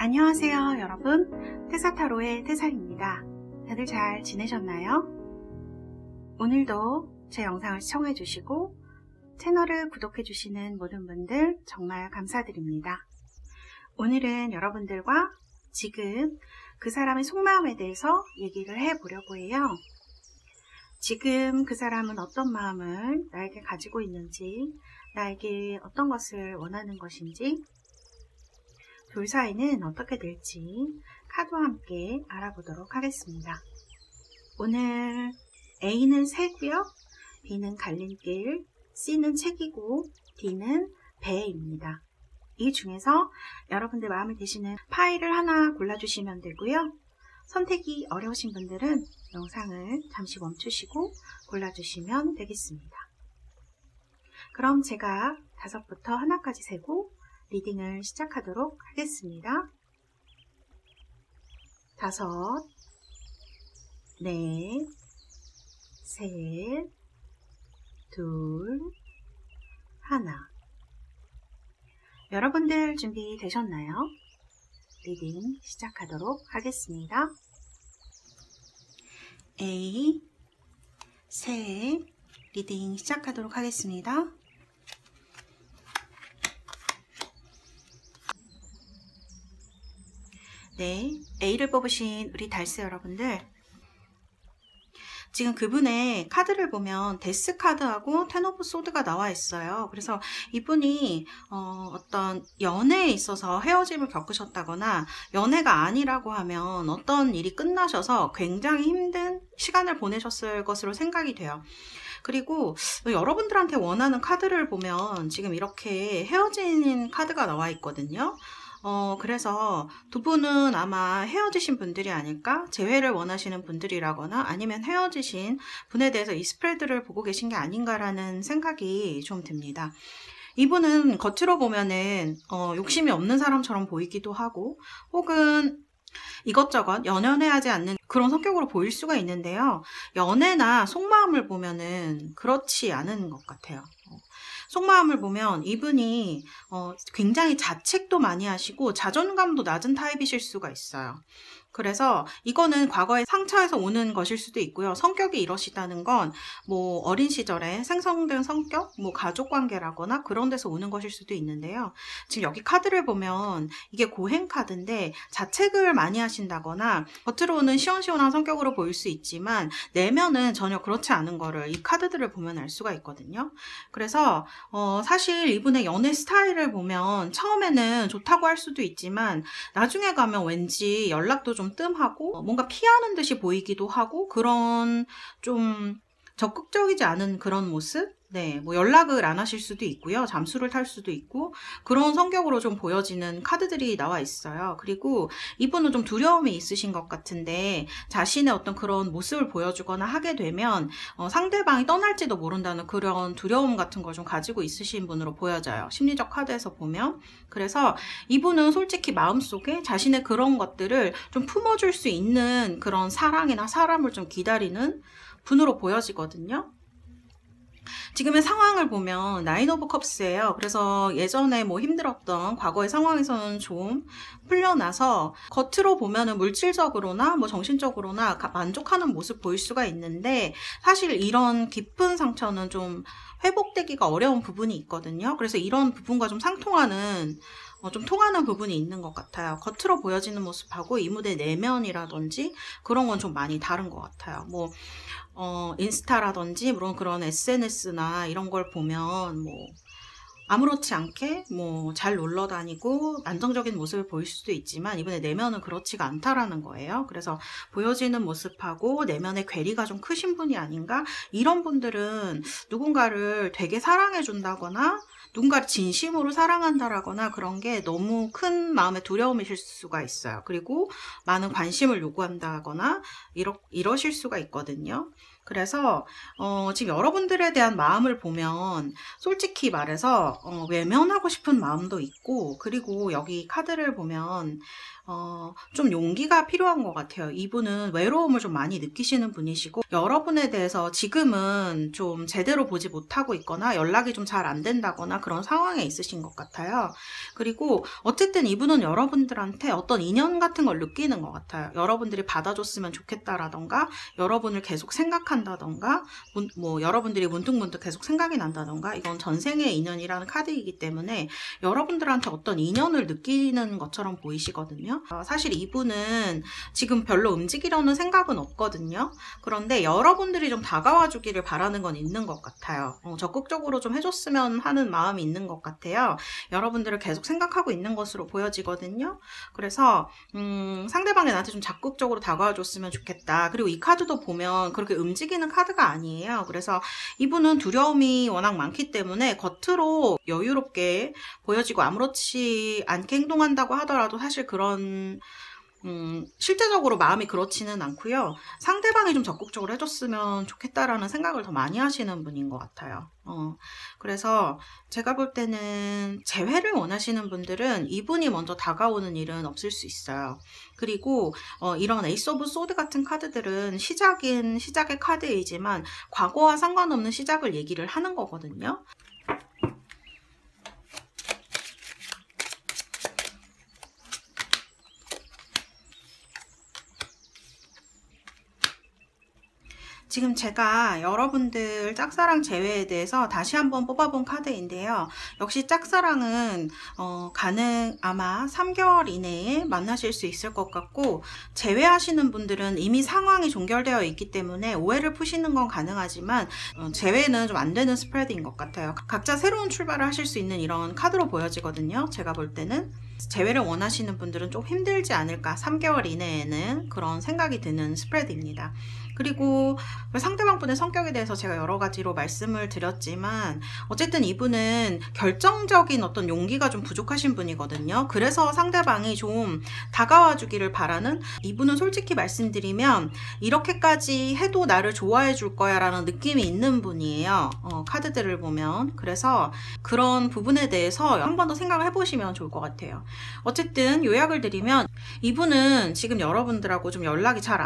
안녕하세요 여러분, 태사타로의 태사입니다. 다들 잘 지내셨나요? 오늘도 제 영상을 시청해주시고 채널을 구독해주시는 모든 분들 정말 감사드립니다. 오늘은 여러분들과 지금 그 사람의 속마음에 대해서 얘기를 해보려고 해요. 지금 그 사람은 어떤 마음을 나에게 가지고 있는지, 나에게 어떤 것을 원하는 것인지, 둘 사이는 어떻게 될지 카드와 함께 알아보도록 하겠습니다. 오늘 A는 새고요, B는 갈림길, C는 책이고 D는 배입니다. 이 중에서 여러분들 마음에 드시는 파일을 하나 골라주시면 되고요. 선택이 어려우신 분들은 영상을 잠시 멈추시고 골라주시면 되겠습니다. 그럼 제가 5부터 하나까지 세고 리딩을 시작하도록 하겠습니다. 5, 4, 3, 2, 1. 여러분들 준비되셨나요? 리딩 시작하도록 하겠습니다. A, 새, 리딩 시작하도록 하겠습니다. 네, A를 뽑으신 우리 달스 여러분들, 지금 그분의 카드를 보면 데스 카드하고 텐 오브 소드가 나와 있어요. 그래서 이분이 어떤 연애에 있어서 헤어짐을 겪으셨다거나 연애가 아니라고 하면 어떤 일이 끝나셔서 굉장히 힘든 시간을 보내셨을 것으로 생각이 돼요. 그리고 여러분들한테 원하는 카드를 보면 지금 이렇게 헤어진 카드가 나와 있거든요. 그래서 두 분은 아마 헤어지신 분들이 아닐까? 재회를 원하시는 분들이라거나 아니면 헤어지신 분에 대해서 이 스프레드를 보고 계신 게 아닌가라는 생각이 좀 듭니다. 이분은 겉으로 보면은 욕심이 없는 사람처럼 보이기도 하고, 혹은 이것저것 연연해하지 않는 그런 성격으로 보일 수가 있는데요. 연애나 속마음을 보면은 그렇지 않은 것 같아요. 속마음을 보면 이분이 굉장히 자책도 많이 하시고 자존감도 낮은 타입이실 수가 있어요. 그래서 이거는 과거의 상처에서 오는 것일 수도 있고요. 성격이 이러시다는 건 뭐 어린 시절에 생성된 성격, 뭐 가족관계라거나 그런 데서 오는 것일 수도 있는데요. 지금 여기 카드를 보면 이게 고행 카드인데 자책을 많이 하신다거나 겉으로는 시원시원한 성격으로 보일 수 있지만 내면은 전혀 그렇지 않은 거를 이 카드들을 보면 알 수가 있거든요. 그래서 사실 이분의 연애 스타일을 보면 처음에는 좋다고 할 수도 있지만 나중에 가면 왠지 연락도 좀 뜸하고 뭔가 피하는 듯이 보이기도 하고, 그런 좀 적극적이지 않은 그런 모습? 네, 뭐 연락을 안 하실 수도 있고요. 잠수를 탈 수도 있고, 그런 성격으로 좀 보여지는 카드들이 나와 있어요. 그리고 이분은 좀 두려움이 있으신 것 같은데, 자신의 어떤 그런 모습을 보여주거나 하게 되면 상대방이 떠날지도 모른다는 그런 두려움 같은 걸 좀 가지고 있으신 분으로 보여져요. 심리적 카드에서 보면. 그래서 이분은 솔직히 마음속에 자신의 그런 것들을 좀 품어줄 수 있는 그런 사랑이나 사람을 좀 기다리는 분으로 보여지거든요. 지금의 상황을 보면 나인 오브 컵스예요. 그래서 예전에 뭐 힘들었던 과거의 상황에서는 좀 풀려나서 겉으로 보면은 물질적으로나 뭐 정신적으로나 만족하는 모습 보일 수가 있는데, 사실 이런 깊은 상처는 좀 회복되기가 어려운 부분이 있거든요. 그래서 이런 부분과 좀 상통하는 좀 통하는 부분이 있는 것 같아요. 겉으로 보여지는 모습하고 이분의 내면이라든지 그런 건 좀 많이 다른 것 같아요. 뭐 인스타라든지 물론 그런 SNS나 이런 걸 보면 뭐 아무렇지 않게 뭐 잘 놀러 다니고 안정적인 모습을 보일 수도 있지만 이분의 내면은 그렇지가 않다라는 거예요. 그래서 보여지는 모습하고 내면의 괴리가 좀 크신 분이 아닌가? 이런 분들은 누군가를 되게 사랑해 준다거나 누군가를 진심으로 사랑한다라거나 그런 게 너무 큰 마음의 두려움이실 수가 있어요. 그리고 많은 관심을 요구한다거나 이러실 수가 있거든요. 그래서 지금 여러분들에 대한 마음을 보면 솔직히 말해서 외면하고 싶은 마음도 있고, 그리고 여기 카드를 보면 좀 용기가 필요한 것 같아요. 이분은 외로움을 좀 많이 느끼시는 분이시고, 여러분에 대해서 지금은 좀 제대로 보지 못하고 있거나 연락이 좀 잘 안 된다거나 그런 상황에 있으신 것 같아요. 그리고 어쨌든 이분은 여러분들한테 어떤 인연 같은 걸 느끼는 것 같아요. 여러분들이 받아줬으면 좋겠다라던가, 여러분을 계속 생각한다던가, 뭐 여러분들이 문득문득 계속 생각이 난다던가, 이건 전생의 인연이라는 카드이기 때문에 여러분들한테 어떤 인연을 느끼는 것처럼 보이시거든요. 사실 이분은 지금 별로 움직이려는 생각은 없거든요. 그런데 여러분들이 좀 다가와 주기를 바라는 건 있는 것 같아요. 적극적으로 좀 해줬으면 하는 마음이 있는 것 같아요. 여러분들을 계속 생각하고 있는 것으로 보여지거든요. 그래서 상대방이 나한테 좀 적극적으로 다가와 줬으면 좋겠다. 그리고 이 카드도 보면 그렇게 움직이는 카드가 아니에요. 그래서 이분은 두려움이 워낙 많기 때문에 겉으로 여유롭게 보여지고 아무렇지 않게 행동한다고 하더라도 사실 그런 실제적으로 마음이 그렇지는 않고요. 상대방이 좀 적극적으로 해줬으면 좋겠다라는 생각을 더 많이 하시는 분인 것 같아요. 그래서 제가 볼 때는 재회를 원하시는 분들은 이분이 먼저 다가오는 일은 없을 수 있어요. 그리고 이런 에이스 오브 소드 같은 카드들은 시작의 카드이지만 과거와 상관없는 시작을 얘기를 하는 거거든요. 지금 제가 여러분들 짝사랑 재회에 대해서 다시 한번 뽑아본 카드인데요. 역시 짝사랑은 아마 3개월 이내에 만나실 수 있을 것 같고, 재회하시는 분들은 이미 상황이 종결되어 있기 때문에 오해를 푸시는 건 가능하지만 재회는 좀 안 되는 스프레드인 것 같아요. 각자 새로운 출발을 하실 수 있는 이런 카드로 보여지거든요. 제가 볼 때는 재회를 원하시는 분들은 좀 힘들지 않을까, 3개월 이내에는 그런 생각이 드는 스프레드입니다. 그리고 상대방분의 성격에 대해서 제가 여러 가지로 말씀을 드렸지만 어쨌든 이분은 결정적인 어떤 용기가 좀 부족하신 분이거든요. 그래서 상대방이 좀 다가와 주기를 바라는, 이분은 솔직히 말씀드리면 이렇게까지 해도 나를 좋아해 줄 거야 라는 느낌이 있는 분이에요. 카드들을 보면. 그래서 그런 부분에 대해서 한 번 더 생각을 해보시면 좋을 것 같아요. 어쨌든 요약을 드리면 이분은 지금 여러분들하고 좀 연락이 잘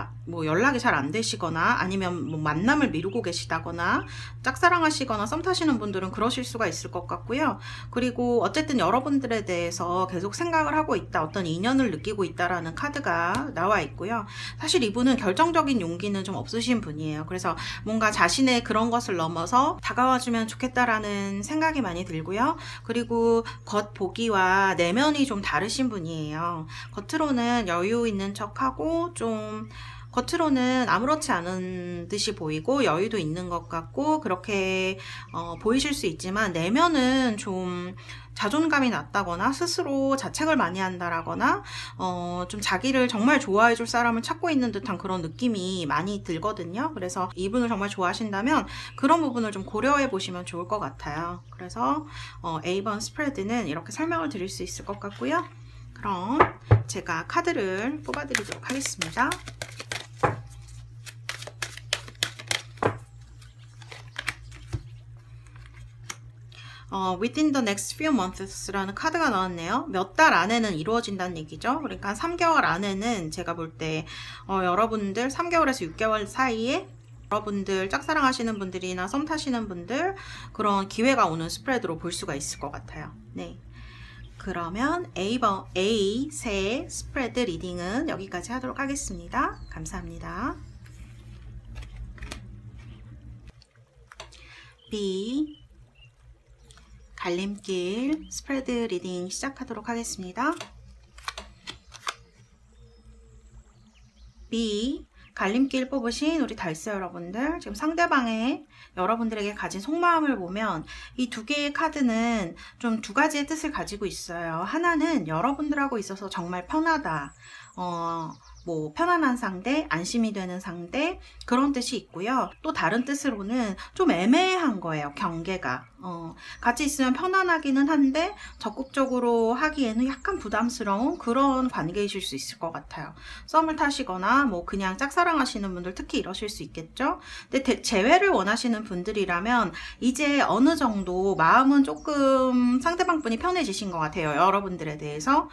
안 되시거나 아니면 뭐 만남을 미루고 계시다거나 짝사랑하시거나 썸 타시는 분들은 그러실 수가 있을 것 같고요. 그리고 어쨌든 여러분들에 대해서 계속 생각을 하고 있다, 어떤 인연을 느끼고 있다라는 카드가 나와 있고요. 사실 이분은 결정적인 용기는 좀 없으신 분이에요. 그래서 뭔가 자신의 그런 것을 넘어서 다가와주면 좋겠다라는 생각이 많이 들고요. 그리고 겉보기와 내면이 좀 다르신 분이에요. 겉으로는 여유 있는 척하고 좀 겉으로는 아무렇지 않은 듯이 보이고 여유도 있는 것 같고 그렇게 보이실 수 있지만 내면은 좀 자존감이 낮다거나 스스로 자책을 많이 한다라거나 좀 자기를 정말 좋아해 줄 사람을 찾고 있는 듯한 그런 느낌이 많이 들거든요. 그래서 이분을 정말 좋아하신다면 그런 부분을 좀 고려해 보시면 좋을 것 같아요. 그래서 A번 스프레드는 이렇게 설명을 드릴 수 있을 것 같고요. 그럼 제가 카드를 뽑아 드리도록 하겠습니다. within the next few months라는 카드가 나왔네요. 몇 달 안에는 이루어진다는 얘기죠. 그러니까 3개월 안에는 제가 볼 때 여러분들 3개월에서 6개월 사이에 여러분들 짝사랑하시는 분들이나 썸 타시는 분들 그런 기회가 오는 스프레드로 볼 수가 있을 것 같아요. 네. 그러면 A 새 스프레드 리딩은 여기까지 하도록 하겠습니다. 감사합니다. B 갈림길 스프레드 리딩 시작하도록 하겠습니다. B 갈림길 뽑으신 우리 달스 여러분들, 지금 상대방의 여러분들에게 가진 속마음을 보면 이 두 개의 카드는 좀 두 가지의 뜻을 가지고 있어요. 하나는 여러분들하고 있어서 정말 편하다. 뭐 편안한 상대, 안심이 되는 상대 그런 뜻이 있고요. 또 다른 뜻으로는 좀 애매한 거예요. 경계가. 같이 있으면 편안하기는 한데 적극적으로 하기에는 약간 부담스러운 그런 관계이실 수 있을 것 같아요. 썸을 타시거나 뭐 그냥 짝사랑하시는 분들 특히 이러실 수 있겠죠. 근데 재회를 원하시는 분들이라면 이제 어느 정도 마음은 조금 상대방 분이 편해지신 것 같아요. 여러분들에 대해서.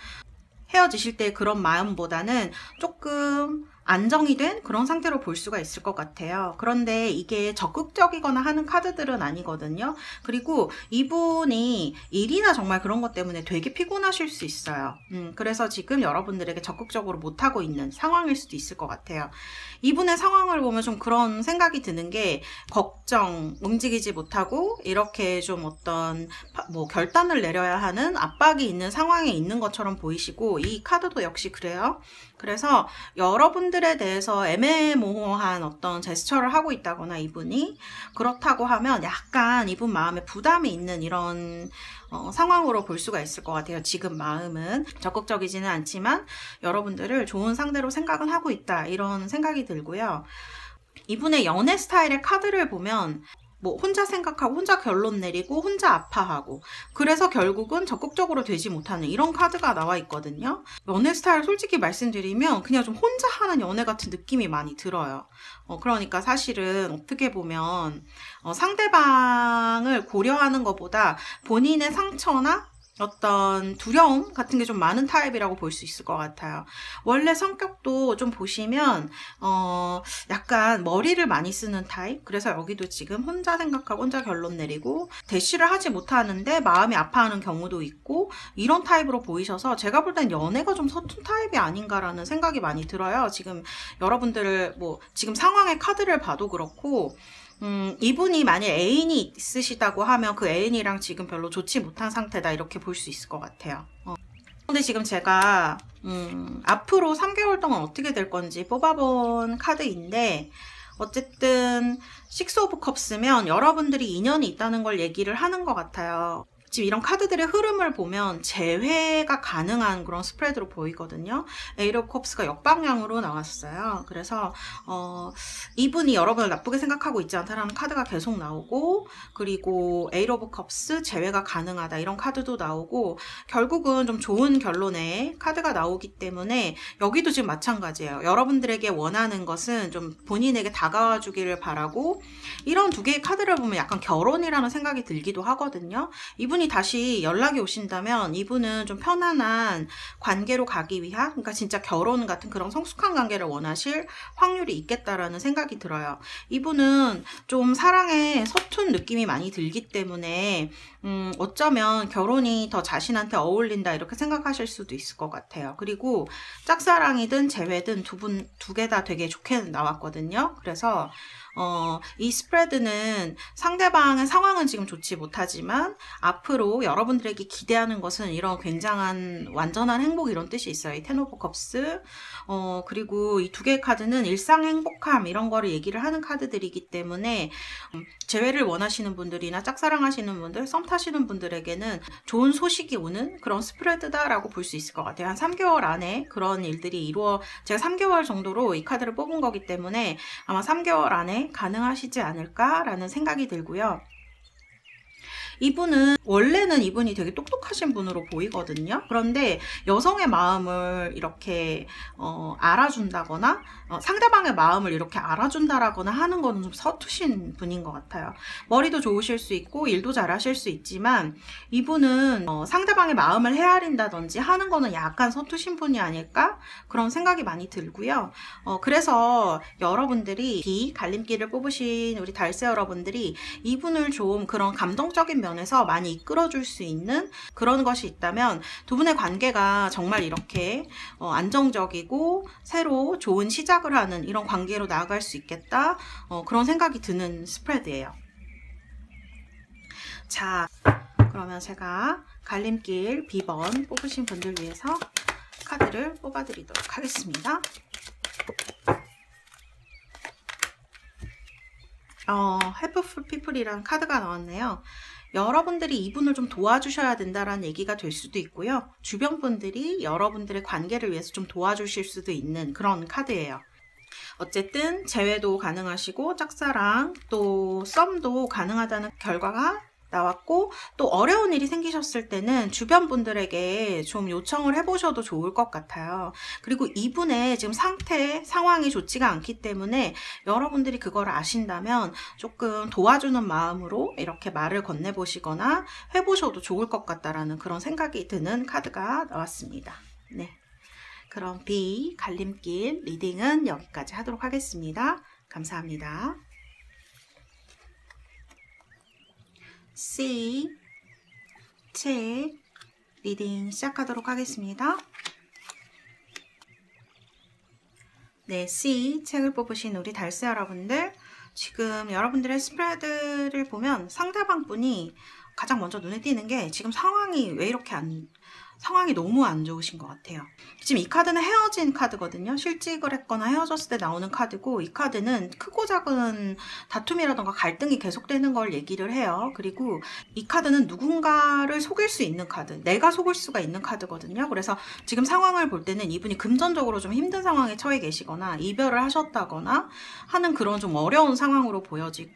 헤어지실 때 그런 마음보다는 조금 안정이 된 그런 상태로 볼 수가 있을 것 같아요. 그런데 이게 적극적이거나 하는 카드들은 아니거든요. 그리고 이분이 일이나 정말 그런 것 때문에 되게 피곤하실 수 있어요. 그래서 지금 여러분들에게 적극적으로 못하고 있는 상황일 수도 있을 것 같아요. 이분의 상황을 보면 좀 그런 생각이 드는 게 걱정, 움직이지 못하고 이렇게 좀 어떤 뭐 결단을 내려야 하는 압박이 있는 상황에 있는 것처럼 보이시고 이 카드도 역시 그래요. 그래서 여러분들에 대해서 애매모호한 어떤 제스처를 하고 있다거나 이분이 그렇다고 하면 약간 이분 마음에 부담이 있는 이런 상황으로 볼 수가 있을 것 같아요. 지금 마음은 적극적이지는 않지만 여러분들을 좋은 상대로 생각은 하고 있다 이런 생각이 들고요. 이분의 연애 스타일의 카드를 보면 뭐 혼자 생각하고 혼자 결론 내리고 혼자 아파하고 그래서 결국은 적극적으로 되지 못하는 이런 카드가 나와 있거든요. 연애 스타일 솔직히 말씀드리면 그냥 좀 혼자 하는 연애 같은 느낌이 많이 들어요. 그러니까 사실은 어떻게 보면 상대방을 고려하는 것보다 본인의 상처나 어떤 두려움 같은 게 좀 많은 타입이라고 볼 수 있을 것 같아요. 원래 성격도 좀 보시면 약간 머리를 많이 쓰는 타입. 그래서 여기도 지금 혼자 생각하고 혼자 결론 내리고 대시를 하지 못하는데 마음이 아파하는 경우도 있고 이런 타입으로 보이셔서 제가 볼 땐 연애가 좀 서툰 타입이 아닌가라는 생각이 많이 들어요. 지금 여러분들을 뭐 지금 상황의 카드를 봐도 그렇고 이분이 만약 애인이 있으시다고 하면 그 애인이랑 지금 별로 좋지 못한 상태다 이렇게 볼 수 있을 것 같아요. 근데 지금 제가 앞으로 3개월 동안 어떻게 될 건지 뽑아본 카드인데 어쨌든 6 오브 컵스면 여러분들이 인연이 있다는 걸 얘기를 하는 것 같아요. 지금 이런 카드들의 흐름을 보면 재회가 가능한 그런 스프레드로 보이거든요. 에이트 오브 컵스가 역방향으로 나왔어요. 그래서 이분이 여러분을 나쁘게 생각하고 있지 않다라는 카드가 계속 나오고 그리고 에이트 오브 컵스 재회가 가능하다 이런 카드도 나오고 결국은 좀 좋은 결론의 카드가 나오기 때문에 여기도 지금 마찬가지예요. 여러분들에게 원하는 것은 좀 본인에게 다가와 주기를 바라고 이런 두 개의 카드를 보면 약간 결혼이라는 생각이 들기도 하거든요. 이분이 다시 연락이 오신다면 이분은 좀 편안한 관계로 가기 위한 그러니까 진짜 결혼 같은 그런 성숙한 관계를 원하실 확률이 있겠다라는 생각이 들어요. 이분은 좀 사랑에 서툰 느낌이 많이 들기 때문에 어쩌면 결혼이 더 자신한테 어울린다 이렇게 생각하실 수도 있을 것 같아요. 그리고 짝사랑이든 재회든 두 개 다 되게 좋게 나왔거든요. 그래서 이 스프레드는 상대방의 상황은 지금 좋지 못하지만 앞으로 여러분들에게 기대하는 것은 이런 굉장한 완전한 행복 이런 뜻이 있어요. 이 10 오브 컵스 그리고 이 두 개의 카드는 일상 행복함 이런 거를 얘기를 하는 카드들이기 때문에 재회를 원하시는 분들이나 짝사랑하시는 분들, 썸 타시는 분들에게는 좋은 소식이 오는 그런 스프레드다라고 볼 수 있을 것 같아요. 한 3개월 안에 그런 일들이 제가 3개월 정도로 이 카드를 뽑은 거기 때문에 아마 3개월 안에 가능하시지 않을까라는 생각이 들고요. 이분은 원래는 이분이 되게 똑똑하신 분으로 보이거든요. 그런데 여성의 마음을 이렇게 알아준다거나 상대방의 마음을 이렇게 알아준다라거나 하는 거는 좀 서투신 분인 것 같아요. 머리도 좋으실 수 있고 일도 잘하실 수 있지만 이분은 상대방의 마음을 헤아린다든지 하는 거는 약간 서투신 분이 아닐까? 그런 생각이 많이 들고요. 그래서 여러분들이 갈림길을 뽑으신 우리 달새 여러분들이 이분을 좀 그런 감동적인 면에서 많이 이끌어줄 수 있는 그런 것이 있다면 두 분의 관계가 정말 이렇게 안정적이고 새로 좋은 시작을 하는 이런 관계로 나아갈 수 있겠다 그런 생각이 드는 스프레드예요. 자, 그러면 제가 갈림길 B번 뽑으신 분들 위해서 카드를 뽑아드리도록 하겠습니다. Helpful People이라는 카드가 나왔네요. 여러분들이 이분을 좀 도와주셔야 된다라는 얘기가 될 수도 있고요. 주변 분들이 여러분들의 관계를 위해서 좀 도와주실 수도 있는 그런 카드예요. 어쨌든 재회도 가능하시고 짝사랑 또 썸도 가능하다는 결과가 나왔고, 또 어려운 일이 생기셨을 때는 주변 분들에게 좀 요청을 해보셔도 좋을 것 같아요. 그리고 이분의 지금 상황이 좋지가 않기 때문에 여러분들이 그걸 아신다면 조금 도와주는 마음으로 이렇게 말을 건네보시거나 해보셔도 좋을 것 같다라는 그런 생각이 드는 카드가 나왔습니다. 네. 그럼 B 갈림길 리딩은 여기까지 하도록 하겠습니다. 감사합니다. C 책 리딩 시작하도록 하겠습니다. 네, C 책을 뽑으신 우리 달스 여러분들, 지금 여러분들의 스프레드를 보면 상대방 분이 가장 먼저 눈에 띄는 게 지금 상황이 왜 이렇게 상황이 너무 안 좋으신 것 같아요. 지금 이 카드는 헤어진 카드거든요. 실직을 했거나 헤어졌을 때 나오는 카드고, 이 카드는 크고 작은 다툼이라던가 갈등이 계속되는 걸 얘기를 해요. 그리고 이 카드는 누군가를 속일 수 있는 카드, 내가 속을 수가 있는 카드거든요. 그래서 지금 상황을 볼 때는 이분이 금전적으로 좀 힘든 상황에 처해 계시거나 이별을 하셨다거나 하는 그런 좀 어려운 상황으로 보여져요.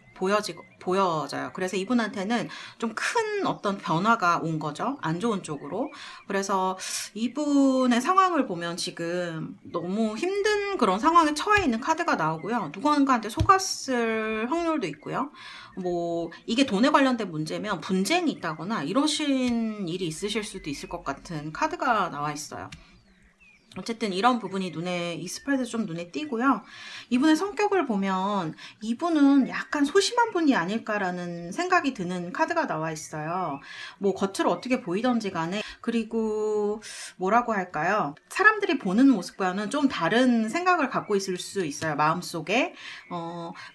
그래서 이분한테는 좀 큰 어떤 변화가 온 거죠. 안 좋은 쪽으로. 그래서 이분의 상황을 보면 지금 너무 힘든 그런 상황에 처해 있는 카드가 나오고요. 누군가한테 속았을 확률도 있고요. 뭐 이게 돈에 관련된 문제면 분쟁이 있다거나 이러신 일이 있으실 수도 있을 것 같은 카드가 나와 있어요. 어쨌든 이런 부분이 이 스프레드 좀 눈에 띄고요. 이분의 성격을 보면 이분은 약간 소심한 분이 아닐까라는 생각이 드는 카드가 나와 있어요. 뭐 겉으로 어떻게 보이던지 간에, 그리고 뭐라고 할까요? 사람들이 보는 모습과는 좀 다른 생각을 갖고 있을 수 있어요, 마음속에.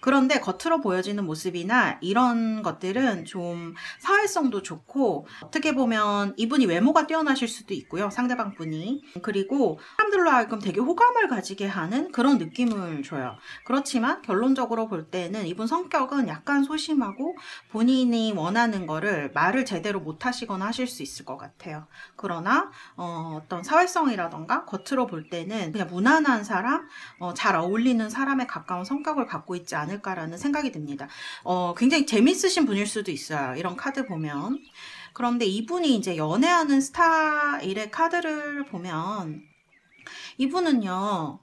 그런데 겉으로 보여지는 모습이나 이런 것들은 좀 사회성도 좋고, 어떻게 보면 이분이 외모가 뛰어나실 수도 있고요, 상대방 분이. 그리고 사람들로 하여금 되게 호감을 가지게 하는 그런 느낌을 줘요. 그렇지만 결론적으로 볼 때는 이분 성격은 약간 소심하고 본인이 원하는 거를 말을 제대로 못 하시거나 하실 수 있을 것 같아요. 그러나 어떤 사회성이라던가 겉으로 볼 때는 그냥 무난한 사람, 잘 어울리는 사람에 가까운 성격을 갖고 있지 않을까라는 생각이 듭니다. 굉장히 재밌으신 분일 수도 있어요, 이런 카드 보면. 그런데 이분이 이제 연애하는 스타일의 카드를 보면 이분은요,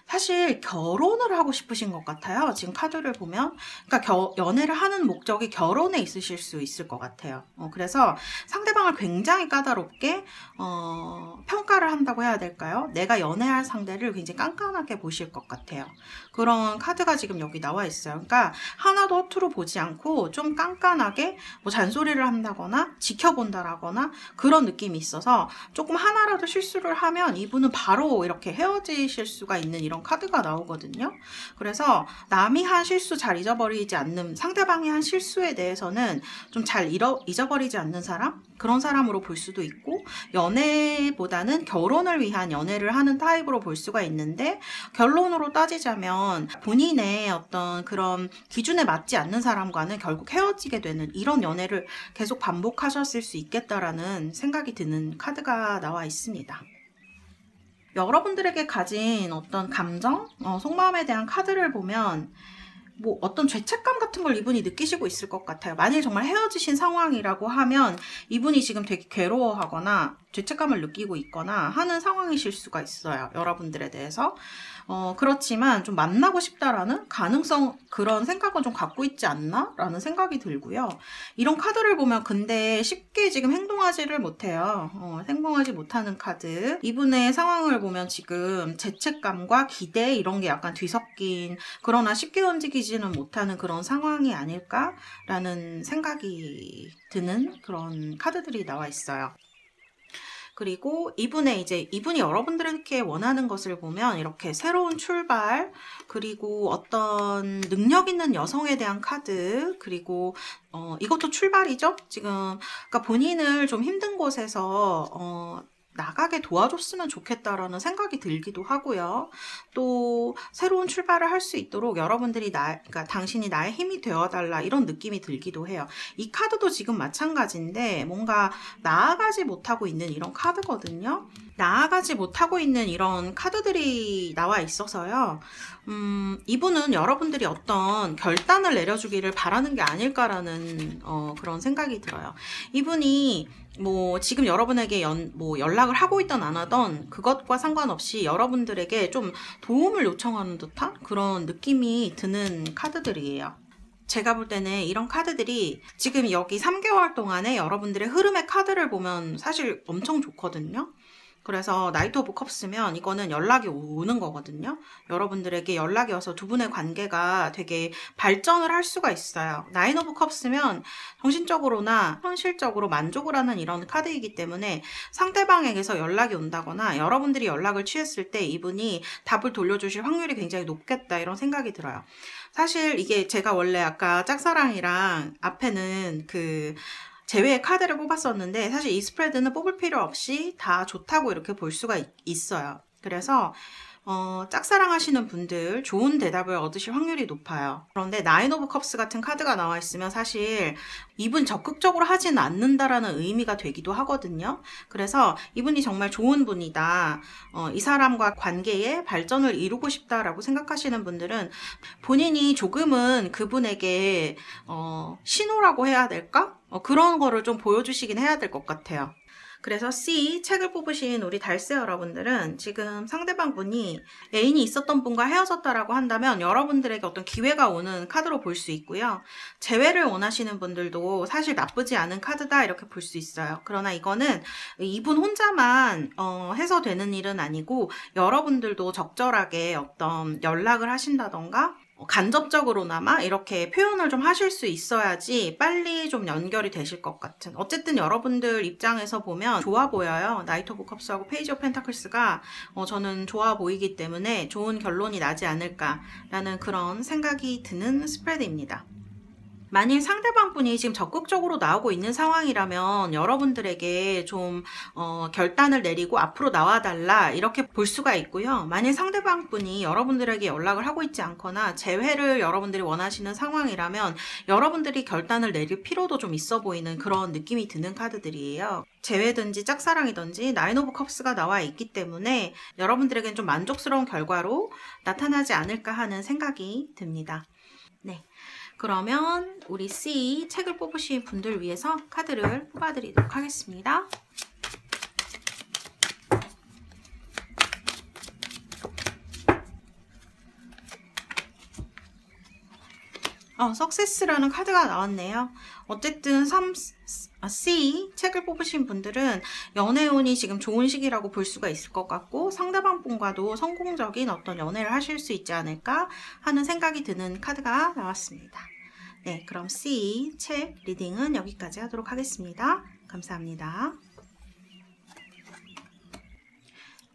사실 결혼을 하고 싶으신 것 같아요. 지금 카드를 보면. 그러니까 연애를 하는 목적이 결혼에 있으실 수 있을 것 같아요. 그래서 상대방을 굉장히 까다롭게, 평가를 한다고 해야 될까요? 내가 연애할 상대를 굉장히 깐깐하게 보실 것 같아요. 그런 카드가 지금 여기 나와 있어요. 그러니까 하나도 허투루 보지 않고 좀 깐깐하게 뭐 잔소리를 한다거나 지켜본다라거나 그런 느낌이 있어서 조금 하나라도 실수를 하면 이분은 바로 이렇게 헤어지실 수가 있는 이런 카드가 나오거든요. 그래서 남이 한 실수 잘 잊어버리지 않는, 상대방이 한 실수에 대해서는 좀 잘 잊어버리지 않는 사람? 그런 사람으로 볼 수도 있고, 연애보다는 결혼을 위한 연애를 하는 타입으로 볼 수가 있는데, 결론으로 따지자면 본인의 어떤 그런 기준에 맞지 않는 사람과는 결국 헤어지게 되는 이런 연애를 계속 반복하셨을 수 있겠다라는 생각이 드는 카드가 나와 있습니다. 여러분들에게 가진 어떤 감정, 속마음에 대한 카드를 보면 뭐 어떤 죄책감 같은 걸 이분이 느끼시고 있을 것 같아요. 만일 정말 헤어지신 상황이라고 하면 이분이 지금 되게 괴로워하거나 죄책감을 느끼고 있거나 하는 상황이실 수가 있어요, 여러분들에 대해서. 그렇지만 좀 만나고 싶다라는 가능성, 그런 생각은 좀 갖고 있지 않나? 라는 생각이 들고요. 이런 카드를 보면 근데 쉽게 지금 행동하지를 못해요. 행동하지 못하는 카드. 이분의 상황을 보면 지금 죄책감과 기대 이런 게 약간 뒤섞인, 그러나 쉽게 움직이지는 못하는 그런 상황이 아닐까라는 생각이 드는 그런 카드들이 나와 있어요. 그리고 이분이 여러분들에게 원하는 것을 보면 이렇게 새로운 출발, 그리고 어떤 능력 있는 여성에 대한 카드, 그리고 이것도 출발이죠. 지금 그러니까 본인을 좀 힘든 곳에서 나가게 도와줬으면 좋겠다라는 생각이 들기도 하고요. 또 새로운 출발을 할 수 있도록 여러분들이 그러니까 당신이 나의 힘이 되어달라 이런 느낌이 들기도 해요. 이 카드도 지금 마찬가지인데 뭔가 나아가지 못하고 있는 이런 카드거든요. 나아가지 못하고 있는 이런 카드들이 나와 있어서요. 이분은 여러분들이 어떤 결단을 내려주기를 바라는 게 아닐까라는 그런 생각이 들어요. 이분이 뭐 지금 여러분에게 연락을 하고 있던 안 하던 그것과 상관없이 여러분들에게 좀 도움을 요청하는 듯한 그런 느낌이 드는 카드들이에요. 제가 볼 때는 이런 카드들이 지금 여기 3개월 동안에 여러분들의 흐름의 카드를 보면 사실 엄청 좋거든요. 그래서 나이트 오브 컵스면 이거는 연락이 오는 거거든요. 여러분들에게 연락이 와서 두 분의 관계가 되게 발전을 할 수가 있어요. 나인 오브 컵스면 정신적으로나 현실적으로 만족을 하는 이런 카드이기 때문에 상대방에게서 연락이 온다거나 여러분들이 연락을 취했을 때 이분이 답을 돌려주실 확률이 굉장히 높겠다 이런 생각이 들어요. 사실 이게 제가 원래 아까 짝사랑이랑 앞에는 그 제외의 카드를 뽑았었는데 사실 이 스프레드는 뽑을 필요 없이 다 좋다고 이렇게 볼 수가 있어요. 그래서 짝사랑 하시는 분들 좋은 대답을 얻으실 확률이 높아요. 그런데 나인 오브 컵스 같은 카드가 나와 있으면 사실 이분 적극적으로 하진 않는다라는 의미가 되기도 하거든요. 그래서 이분이 정말 좋은 분이다. 이 사람과 관계에 발전을 이루고 싶다라고 생각하시는 분들은 본인이 조금은 그분에게 신호라고 해야 될까? 그런 거를 좀 보여주시긴 해야 될 것 같아요. 그래서 C, 책을 뽑으신 우리 달세 여러분들은 지금 상대방 분이 애인이 있었던 분과 헤어졌다라고 한다면 여러분들에게 어떤 기회가 오는 카드로 볼 수 있고요. 재회를 원하시는 분들도 사실 나쁘지 않은 카드다 이렇게 볼 수 있어요. 그러나 이거는 이분 혼자만 해서 되는 일은 아니고 여러분들도 적절하게 어떤 연락을 하신다던가 간접적으로나마 이렇게 표현을 좀 하실 수 있어야지 빨리 좀 연결이 되실 것 같은, 어쨌든 여러분들 입장에서 보면 좋아 보여요. 나이트 오브 컵스하고 페이지 오브 펜타클스가 저는 좋아 보이기 때문에 좋은 결론이 나지 않을까라는 그런 생각이 드는 스프레드입니다. 만일 상대방 분이 지금 적극적으로 나오고 있는 상황이라면 여러분들에게 좀 결단을 내리고 앞으로 나와달라 이렇게 볼 수가 있고요. 만일 상대방 분이 여러분들에게 연락을 하고 있지 않거나 재회를 여러분들이 원하시는 상황이라면 여러분들이 결단을 내릴 필요도 좀 있어 보이는 그런 느낌이 드는 카드들이에요. 재회든지 짝사랑이든지 나인 오브 컵스가 나와 있기 때문에 여러분들에겐 좀 만족스러운 결과로 나타나지 않을까 하는 생각이 듭니다. 네. 그러면 우리 C 책을 뽑으신 분들 위해서 카드를 뽑아드리도록 하겠습니다. 석세스라는 카드가 나왔네요. 어쨌든 C 책을 뽑으신 분들은 연애운이 지금 좋은 시기라고 볼 수가 있을 것 같고 상대방 분과도 성공적인 어떤 연애를 하실 수 있지 않을까 하는 생각이 드는 카드가 나왔습니다. 네, 그럼 C 책 리딩은 여기까지 하도록 하겠습니다. 감사합니다.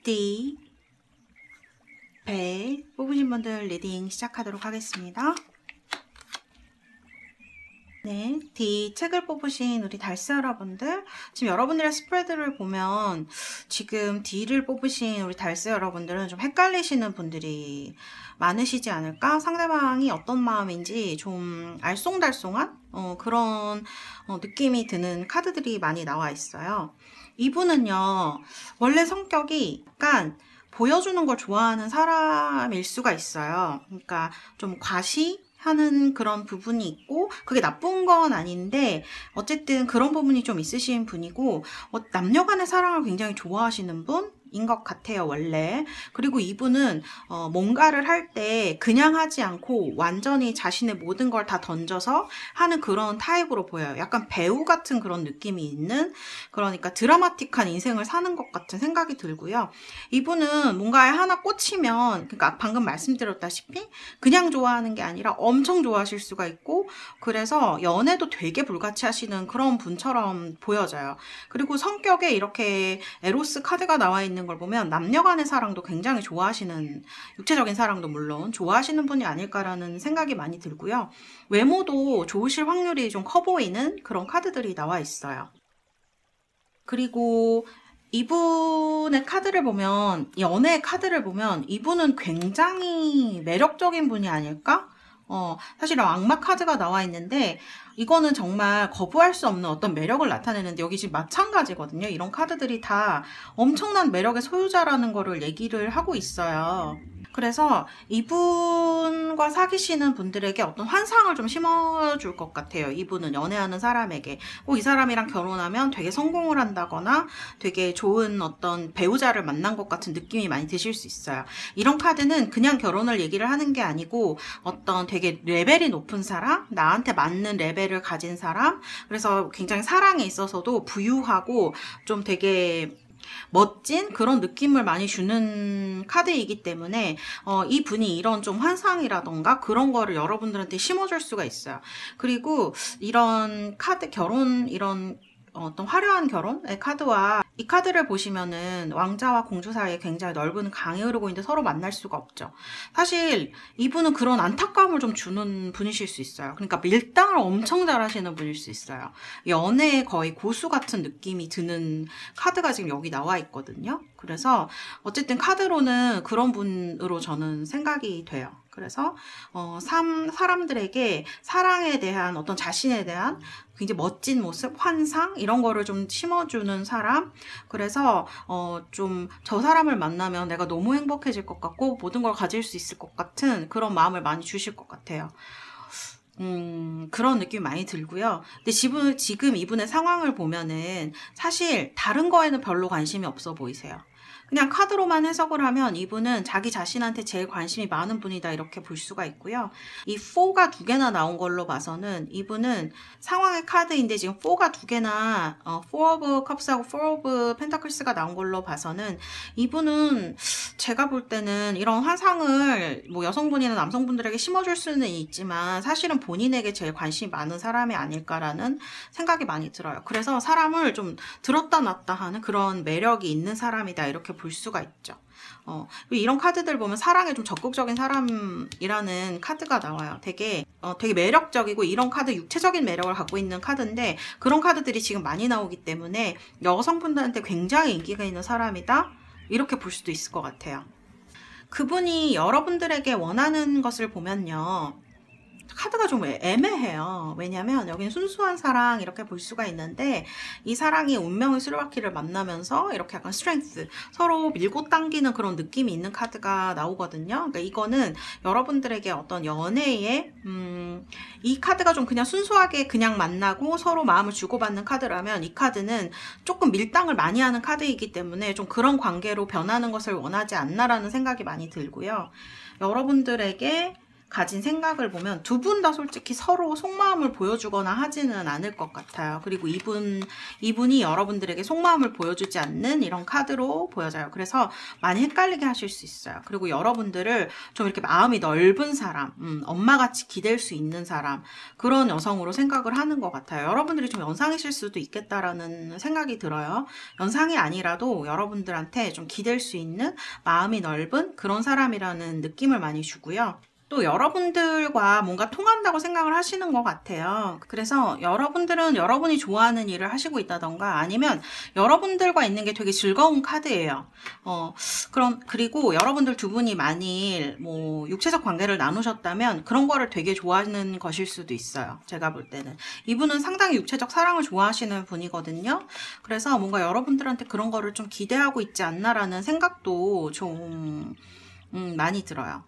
D 배 뽑으신 분들 리딩 시작하도록 하겠습니다. 네, D 책을 뽑으신 우리 달스 여러분들, 지금 여러분들의 스프레드를 보면 지금 D를 뽑으신 우리 달스 여러분들은 좀 헷갈리시는 분들이 많으시지 않을까? 상대방이 어떤 마음인지 좀 알쏭달쏭한 그런 느낌이 드는 카드들이 많이 나와 있어요. 이분은요, 원래 성격이 약간 보여주는 걸 좋아하는 사람일 수가 있어요. 그러니까 좀 과시하는 그런 부분이 있고 그게 나쁜 건 아닌데 어쨌든 그런 부분이 좀 있으신 분이고 남녀 간의 사랑을 굉장히 좋아하시는 분인 것 같아요, 원래. 그리고 이분은 뭔가를 할 때 그냥 하지 않고 완전히 자신의 모든 걸 다 던져서 하는 그런 타입으로 보여요. 약간 배우 같은 그런 느낌이 있는, 그러니까 드라마틱한 인생을 사는 것 같은 생각이 들고요. 이분은 뭔가에 하나 꽂히면, 그러니까 방금 말씀드렸다시피 그냥 좋아하는 게 아니라 엄청 좋아하실 수가 있고, 그래서 연애도 되게 불같이 하시는 그런 분처럼 보여져요. 그리고 성격에 이렇게 에로스 카드가 나와 있는 걸 보면 남녀 간의 사랑도 굉장히 좋아하시는, 육체적인 사랑도 물론 좋아하시는 분이 아닐까라는 생각이 많이 들고요. 외모도 좋으실 확률이 좀 커 보이는 그런 카드들이 나와 있어요. 그리고 이분의 카드를 보면, 연애 카드를 보면 이분은 굉장히 매력적인 분이 아닐까? 사실 악마 카드가 나와 있는데 이거는 정말 거부할 수 없는 어떤 매력을 나타내는데, 여기 지금 마찬가지거든요. 이런 카드들이 다 엄청난 매력의 소유자라는 거를 얘기를 하고 있어요. 그래서 이분과 사귀시는 분들에게 어떤 환상을 좀 심어줄 것 같아요. 이분은 연애하는 사람에게 꼭 이 사람이랑 결혼하면 되게 성공을 한다거나 되게 좋은 어떤 배우자를 만난 것 같은 느낌이 많이 드실 수 있어요. 이런 카드는 그냥 결혼을 얘기를 하는 게 아니고 어떤 되게 레벨이 높은 사람, 나한테 맞는 레벨을 가진 사람, 그래서 굉장히 사랑에 있어서도 부유하고 좀 되게 멋진 그런 느낌을 많이 주는 카드이기 때문에 이 분이 이런 좀 환상이라던가 그런 거를 여러분들한테 심어줄 수가 있어요. 그리고 이런 카드, 결혼, 이런 어떤 화려한 결혼의 카드와 이 카드를 보시면은 왕자와 공주 사이에 굉장히 넓은 강이 흐르고 있는데 서로 만날 수가 없죠. 사실 이분은 그런 안타까움을 좀 주는 분이실 수 있어요. 그러니까 밀당을 엄청 잘하시는 분일 수 있어요. 연애의 거의 고수 같은 느낌이 드는 카드가 지금 여기 나와 있거든요. 그래서 어쨌든 카드로는 그런 분으로 저는 생각이 돼요. 그래서 사람들에게 사랑에 대한 어떤 자신에 대한 굉장히 멋진 모습, 환상 이런 거를 좀 심어주는 사람. 그래서 좀 저 사람을 만나면 내가 너무 행복해질 것 같고 모든 걸 가질 수 있을 것 같은 그런 마음을 많이 주실 것 같아요. 그런 느낌이 많이 들고요. 근데 지금 이분의 상황을 보면은 사실 다른 거에는 별로 관심이 없어 보이세요. 그냥 카드로만 해석을 하면 이분은 자기 자신한테 제일 관심이 많은 분이다, 이렇게 볼 수가 있고요. 이 4가 2개나 나온 걸로 봐서는 이분은 상황의 카드인데 지금 4가 2개나 4 of Cups하고 4 of Pentacles가 나온 걸로 봐서는 이분은 제가 볼 때는 이런 환상을 뭐 여성분이나 남성분들에게 심어줄 수는 있지만 사실은 본인에게 제일 관심이 많은 사람이 아닐까라는 생각이 많이 들어요. 그래서 사람을 좀 들었다 놨다 하는 그런 매력이 있는 사람이다, 이렇게 볼 수가 있죠. 이런 카드들 보면 사랑에 좀 적극적인 사람이라는 카드가 나와요. 되게 매력적이고, 이런 카드 육체적인 매력을 갖고 있는 카드인데 그런 카드들이 지금 많이 나오기 때문에 여성분들한테 굉장히 인기가 있는 사람이다, 이렇게 볼 수도 있을 것 같아요. 그분이 여러분들에게 원하는 것을 보면요, 카드가 좀 애매해요. 왜냐면 여기는 순수한 사랑 이렇게 볼 수가 있는데 이 사랑이 운명의 수레바퀴를 만나면서 이렇게 약간 스트렝스, 서로 밀고 당기는 그런 느낌이 있는 카드가 나오거든요. 그러니까 이거는 여러분들에게 어떤 연애에 이 카드가 좀 그냥 순수하게 그냥 만나고 서로 마음을 주고받는 카드라면, 이 카드는 조금 밀당을 많이 하는 카드이기 때문에 좀 그런 관계로 변하는 것을 원하지 않나라는 생각이 많이 들고요. 여러분들에게 가진 생각을 보면 두 분 다 솔직히 서로 속마음을 보여주거나 하지는 않을 것 같아요. 그리고 이분이 여러분들에게 속마음을 보여주지 않는 이런 카드로 보여져요. 그래서 많이 헷갈리게 하실 수 있어요. 그리고 여러분들을 좀 이렇게 마음이 넓은 사람, 엄마같이 기댈 수 있는 사람, 그런 여성으로 생각을 하는 것 같아요. 여러분들이 좀 연상이실 수도 있겠다라는 생각이 들어요. 연상이 아니라도 여러분들한테 좀 기댈 수 있는 마음이 넓은 그런 사람이라는 느낌을 많이 주고요. 또 여러분들과 뭔가 통한다고 생각을 하시는 것 같아요. 그래서 여러분들은 여러분이 좋아하는 일을 하시고 있다던가 아니면 여러분들과 있는 게 되게 즐거운 카드예요. 그리고 여러분들 두 분이 만일 뭐 육체적 관계를 나누셨다면 그런 거를 되게 좋아하는 것일 수도 있어요. 제가 볼 때는 이분은 상당히 육체적 사랑을 좋아하시는 분이거든요. 그래서 뭔가 여러분들한테 그런 거를 좀 기대하고 있지 않나라는 생각도 좀 많이 들어요.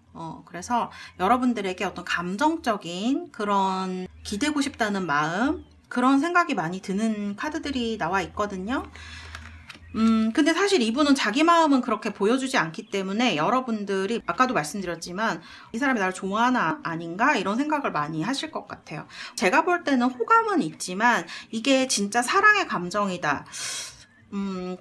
그래서 여러분들에게 어떤 감정적인 그런 기대고 싶다는 마음, 그런 생각이 많이 드는 카드들이 나와 있거든요. 근데 사실 이분은 자기 마음은 그렇게 보여주지 않기 때문에 여러분들이 아까도 말씀드렸지만 이 사람이 나를 좋아하나 아닌가 이런 생각을 많이 하실 것 같아요. 제가 볼 때는 호감은 있지만 이게 진짜 사랑의 감정이다,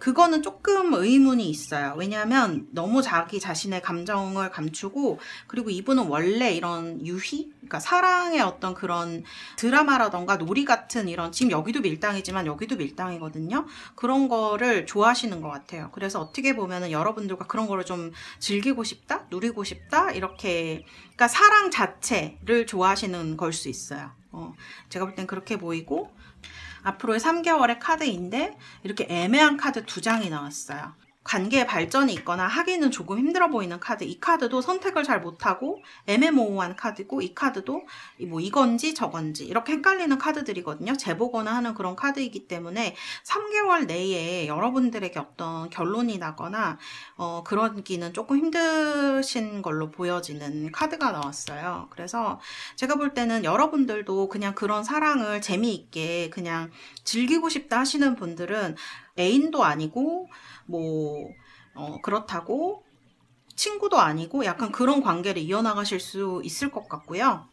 그거는 조금 의문이 있어요. 왜냐하면 너무 자기 자신의 감정을 감추고, 그리고 이분은 원래 이런 유희? 그러니까 사랑의 어떤 그런 드라마라던가 놀이 같은 이런, 지금 여기도 밀당이지만 여기도 밀당이거든요. 그런 거를 좋아하시는 것 같아요. 그래서 어떻게 보면은 여러분들과 그런 거를 좀 즐기고 싶다? 누리고 싶다? 이렇게, 그러니까 사랑 자체를 좋아하시는 걸 수 있어요. 제가 볼 땐 그렇게 보이고, 앞으로의 3개월의 카드인데 이렇게 애매한 카드 2장이 나왔어요. 관계의 발전이 있거나 하기는 조금 힘들어 보이는 카드. 이 카드도 선택을 잘 못하고 애매모호한 카드고, 이 카드도 뭐 이건지 저건지 이렇게 헷갈리는 카드들이거든요. 재보거나 하는 그런 카드이기 때문에 3개월 내에 여러분들에게 어떤 결론이 나거나 그러기는 조금 힘드신 걸로 보여지는 카드가 나왔어요. 그래서 제가 볼 때는 여러분들도 그냥 그런 사랑을 재미있게 그냥 즐기고 싶다 하시는 분들은 애인도 아니고 그렇다고 친구도 아니고 약간 그런 관계를 이어나가실 수 있을 것 같고요.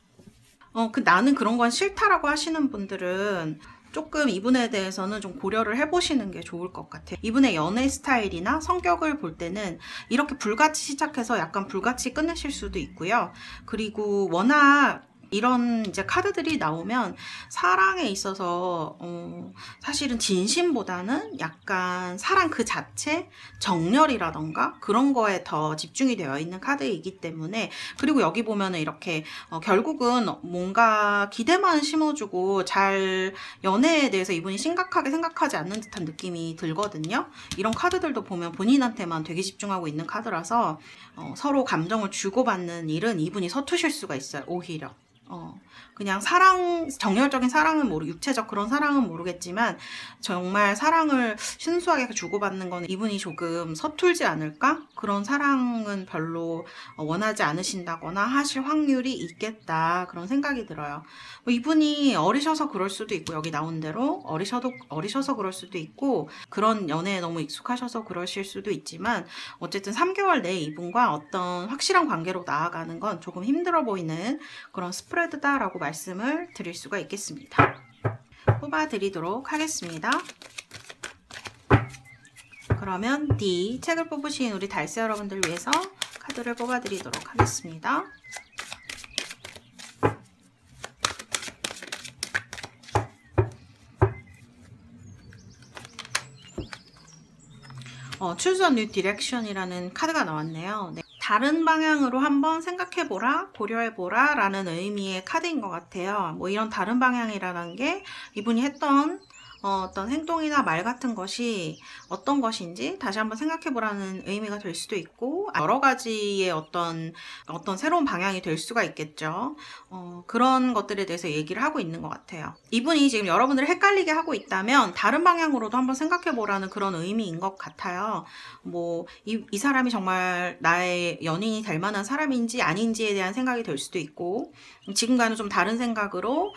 나는 그런 건 싫다라고 하시는 분들은 조금 이분에 대해서는 좀 고려를 해보시는 게 좋을 것 같아요. 이분의 연애 스타일이나 성격을 볼 때는 이렇게 불같이 시작해서 약간 불같이 끝내실 수도 있고요. 그리고 워낙 이런 이제 카드들이 나오면 사랑에 있어서 사실은 진심보다는 약간 사랑 그 자체, 정열이라던가 그런 거에 더 집중이 되어 있는 카드이기 때문에, 그리고 여기 보면은 이렇게 결국은 뭔가 기대만 심어주고 잘 연애에 대해서 이분이 심각하게 생각하지 않는 듯한 느낌이 들거든요. 이런 카드들도 보면 본인한테만 되게 집중하고 있는 카드라서 서로 감정을 주고받는 일은 이분이 서투실 수가 있어요. 오히려 그냥 정열적인 사랑은 육체적 그런 사랑은 모르겠지만 정말 사랑을 순수하게 주고받는 거는 이분이 조금 서툴지 않을까? 그런 사랑은 별로 원하지 않으신다거나 하실 확률이 있겠다, 그런 생각이 들어요. 이분이 어리셔서 그럴 수도 있고, 여기 나온 대로 어리셔서 그럴 수도 있고, 그런 연애에 너무 익숙하셔서 그러실 수도 있지만, 어쨌든 3개월 내에 이분과 어떤 확실한 관계로 나아가는 건 조금 힘들어 보이는 그런 스프레드다라고 말씀을 드릴 수가 있겠습니다. 뽑아 드리도록 하겠습니다. 그러면 D, 책을 뽑으신 우리 달스 여러분들 위해서 카드를 뽑아 드리도록 하겠습니다. Choose a New Direction이라는 카드가 나왔네요. 네. 다른 방향으로 한번 생각해보라, 고려해보라 라는 의미의 카드인 것 같아요. 이런 다른 방향이라는 게 이분이 했던 어떤 행동이나 말 같은 것이 어떤 것인지 다시 한번 생각해보라는 의미가 될 수도 있고, 여러 가지의 어떤 새로운 방향이 될 수가 있겠죠. 그런 것들에 대해서 얘기를 하고 있는 것 같아요. 이분이 지금 여러분들을 헷갈리게 하고 있다면 다른 방향으로도 한번 생각해보라는 그런 의미인 것 같아요. 이 사람이 정말 나의 연인이 될 만한 사람인지 아닌지에 대한 생각이 될 수도 있고, 지금과는 좀 다른 생각으로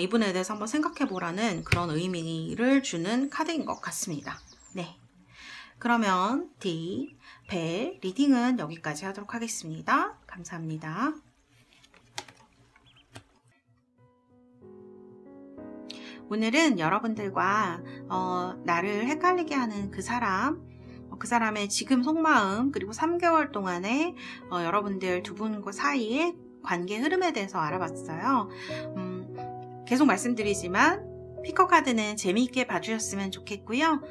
이분에 대해서 한번 생각해보라는 그런 의미를 주는 카드인 것 같습니다. 네, 그러면 D, 배 리딩은 여기까지 하도록 하겠습니다. 감사합니다. 오늘은 여러분들과 나를 헷갈리게 하는 그 사람의 지금 속마음, 그리고 3개월 동안에 여러분들 두 분 사이의 관계 흐름에 대해서 알아봤어요. 계속 말씀드리지만 피커 카드는 재미있게 봐주셨으면 좋겠고요.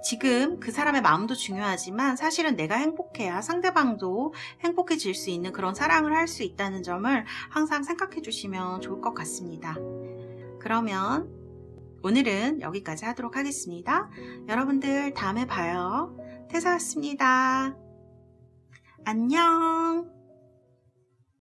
지금 그 사람의 마음도 중요하지만 사실은 내가 행복해야 상대방도 행복해질 수 있는 그런 사랑을 할 수 있다는 점을 항상 생각해 주시면 좋을 것 같습니다. 그러면 오늘은 여기까지 하도록 하겠습니다. 여러분들 다음에 봐요. 태사였습니다. 안녕.